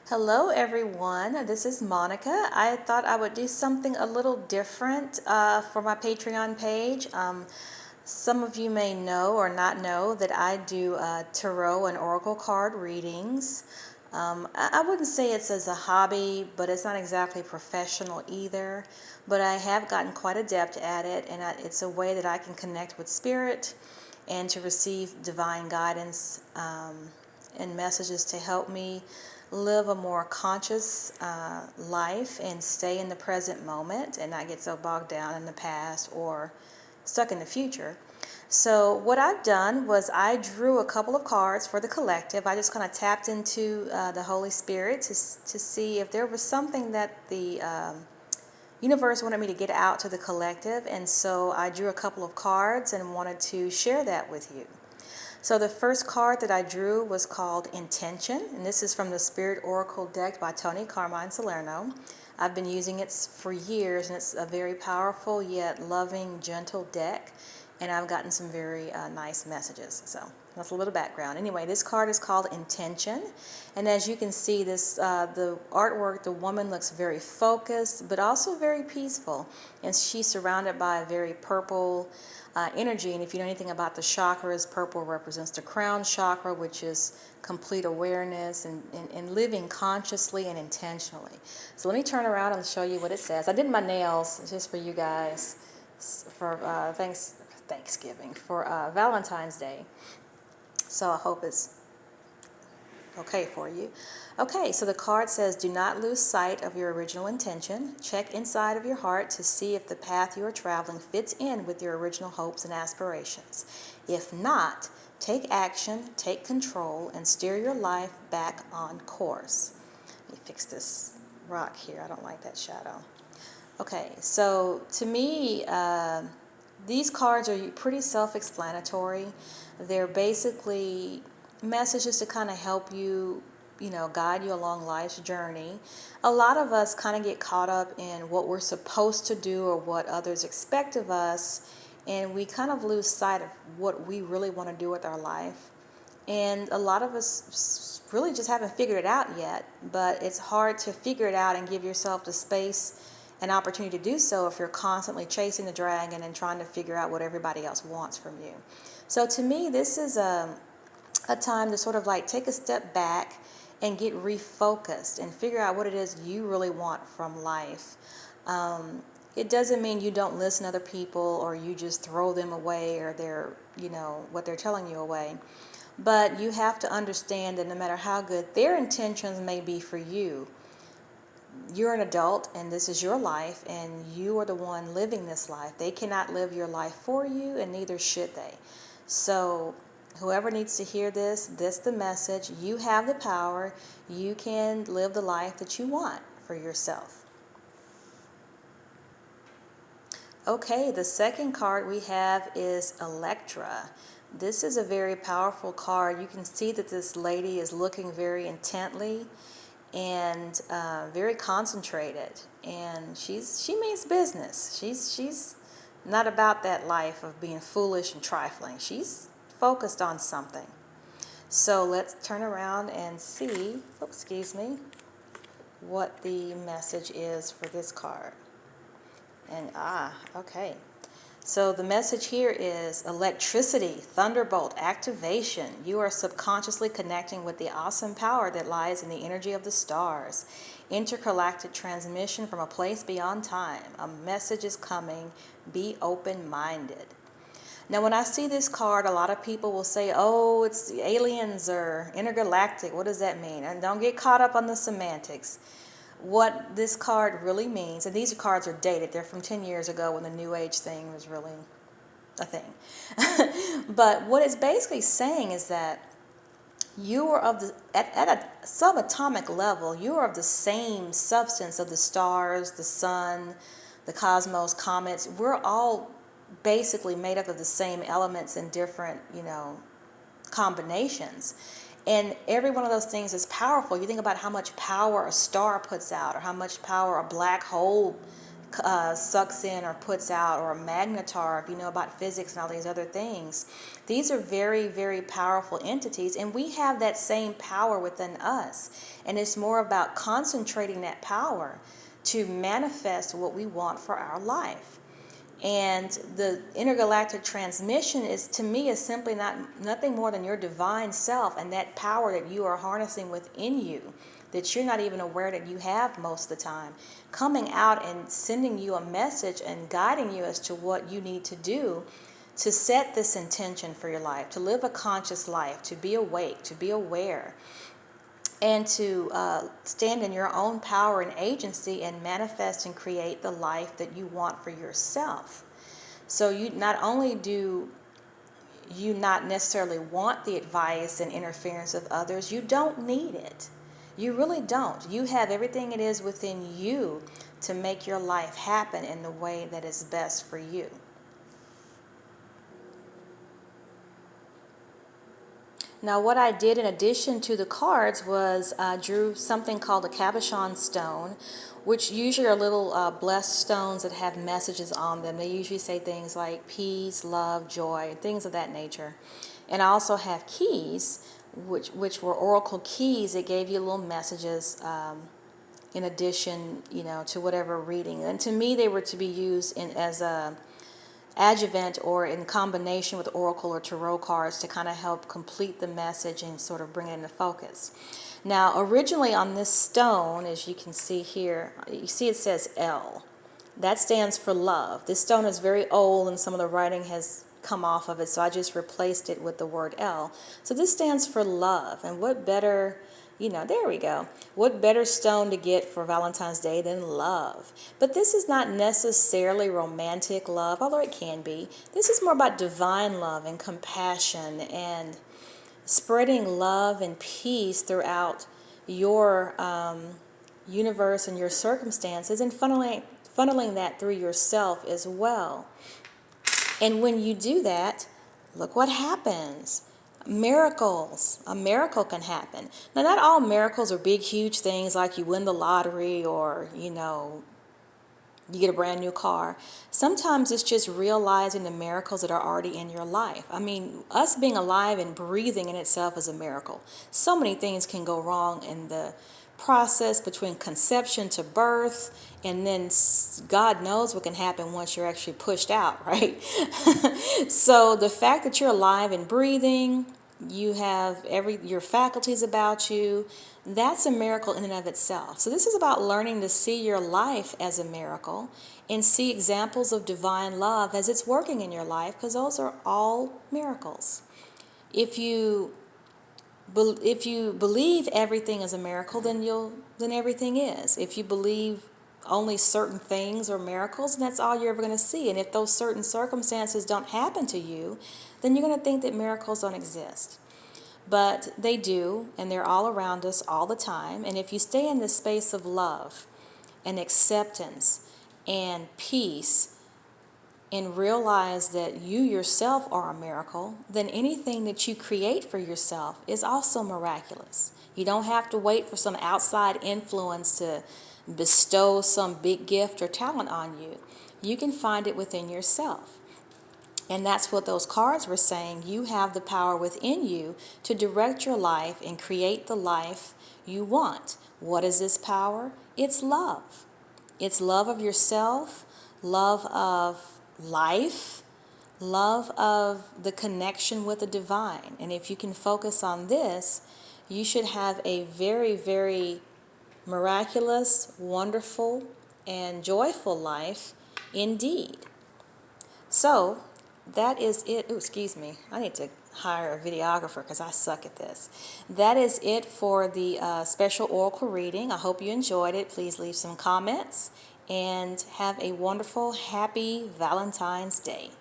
Hello everyone, this is Monica. I thought I would do something a little different for my Patreon page. Some of you may know or not know that I do tarot and oracle card readings. I wouldn't say it's as a hobby, but it's not exactly professional either. But I have gotten quite adept at it, and it's a way that I can connect with spirit and to receive divine guidance and messages to help me live a more conscious life and stay in the present moment and not get so bogged down in the past or stuck in the future. So what I've done was I drew a couple of cards for the collective. I just kind of tapped into the Holy Spirit to see if there was something that the universe wanted me to get out to the collective. And so I drew a couple of cards and wanted to share that with you. So the first card that I drew was called Intention, and this is from the Spirit Oracle deck by Tony Carmine Salerno. I've been using it for years, and it's a very powerful yet loving, gentle deck, and I've gotten some very nice messages. So that's a little background. Anyway, this card is called Intention, and as you can see, this the artwork, the woman looks very focused, but also very peaceful, and she's surrounded by a very purple energy. And if you know anything about the chakras, purple represents the crown chakra, which is complete awareness and living consciously and intentionally. So let me turn around and show you what it says. I did my nails just for you guys for Thanksgiving, for Valentine's Day. So I hope it's okay for you. Okay, so the card says, do not lose sight of your original intention. Check inside of your heart to see if the path you are traveling fits in with your original hopes and aspirations. If not, take action, take control, and steer your life back on course. Let me fix this rock here. I don't like that shadow. Okay, so to me, these cards are pretty self-explanatory. They're basically messages to kind of help you, guide you along life's journey. A lot of us kind of get caught up in what we're supposed to do or what others expect of us, and we kind of lose sight of what we really want to do with our life. And a lot of us really just haven't figured it out yet, but it's hard to figure it out and give yourself the space and opportunity to do so if you're constantly chasing the dragon and trying to figure out what everybody else wants from you. So to me, this is a time to sort of like take a step back and get refocused and figure out what it is you really want from life. It doesn't mean you don't listen to other people or you just throw them away or what they're telling you away. But you have to understand that no matter how good their intentions may be for you, you're an adult and this is your life and you are the one living this life. They cannot live your life for you, and neither should they. So whoever needs to hear this the message. You have the power. You can live the life that you want for yourself. Okay, the second card we have is Electra. This is a very powerful card. You can see that this lady is looking very intently and very concentrated, and she means business. She's not about that life of being foolish and trifling. She's focused on something. So let's turn around and see, what the message is for this card. And okay. So the message here is electricity, thunderbolt, activation. You are subconsciously connecting with the awesome power that lies in the energy of the stars. Intergalactic transmission from a place beyond time. A message is coming. Be open-minded. Now, when I see this card, a lot of people will say, oh, it's aliens or intergalactic. What does that mean? And don't get caught up on the semantics. What this card really means, and these cards are dated, they're from 10 years ago when the New Age thing was really a thing. But what it's basically saying is that you are at a subatomic level, you are of the same substance of the stars, the sun, the cosmos, comets. We're all basically made up of the same elements in different, combinations. And every one of those things is powerful. You think about how much power a star puts out or how much power a black hole sucks in or puts out, or a magnetar, if you know about physics and all these other things. These are very, very powerful entities, and we have that same power within us. And it's more about concentrating that power to manifest what we want for our life. And the intergalactic transmission is, to me, is simply nothing more than your divine self and that power that you are harnessing within you, that you're not even aware that you have most of the time, coming out and sending you a message and guiding you as to what you need to do to set this intention for your life, to live a conscious life, to be awake, to be aware, and to stand in your own power and agency and manifest and create the life that you want for yourself. So you not only do you not necessarily want the advice and interference of others, you don't need it. You really don't. You have everything it is within you to make your life happen in the way that is best for you. Now, what I did in addition to the cards was drew something called a cabochon stone, which usually are little blessed stones that have messages on them. They usually say things like peace, love, joy, things of that nature. And I also have keys, which were oracle keys that gave you little messages in addition, to whatever reading. And to me, they were to be used as a adjuvant or in combination with oracle or tarot cards to kind of help complete the message and sort of bring it into focus. Now, originally on this stone, as you can see here, you see it says L. That stands for love. This stone is very old and some of the writing has come off of it, so I just replaced it with the word L. So this stands for love. And what better, there we go. What better stone to get for Valentine's Day than love? But this is not necessarily romantic love, although it can be. This is more about divine love and compassion and spreading love and peace throughout your universe and your circumstances, and funneling that through yourself as well. And when you do that, look what happens. Miracles. A miracle can happen. Now, not all miracles are big, huge things like you win the lottery or, you get a brand new car. Sometimes it's just realizing the miracles that are already in your life. I mean, us being alive and breathing in itself is a miracle. So many things can go wrong in the process between conception to birth, and then God knows what can happen once you're actually pushed out, right? So the fact that you're alive and breathing, you have your faculties about you, that's a miracle in and of itself. So this is about learning to see your life as a miracle and see examples of divine love as it's working in your life, because those are all miracles. If you believe everything is a miracle, then everything is. If you believe only certain things are miracles, and that's all you're ever going to see. And if those certain circumstances don't happen to you, then you're going to think that miracles don't exist. But they do, and they're all around us all the time. And if you stay in this space of love and acceptance and peace and realize that you yourself are a miracle, then anything that you create for yourself is also miraculous. You don't have to wait for some outside influence to bestow some big gift or talent on you. You can find it within yourself. And that's what those cards were saying. You have the power within you to direct your life and create the life you want. What is this power? It's love. It's love of yourself, love of life, love of the connection with the divine. And if you can focus on this, you should have a very, very miraculous, wonderful, and joyful life indeed. So that is it. Ooh, excuse me. I need to hire a videographer because I suck at this. That is it for the special oracle reading. I hope you enjoyed it. Please leave some comments and have a wonderful, happy Valentine's Day.